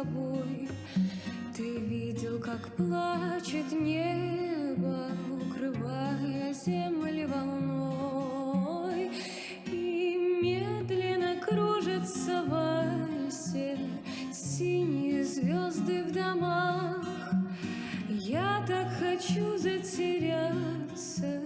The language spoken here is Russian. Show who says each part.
Speaker 1: тобой. Ты видел, как плачет небо, укрывая земли волной, и медленно кружится в вальсе синие звезды в домах. Я так хочу затеряться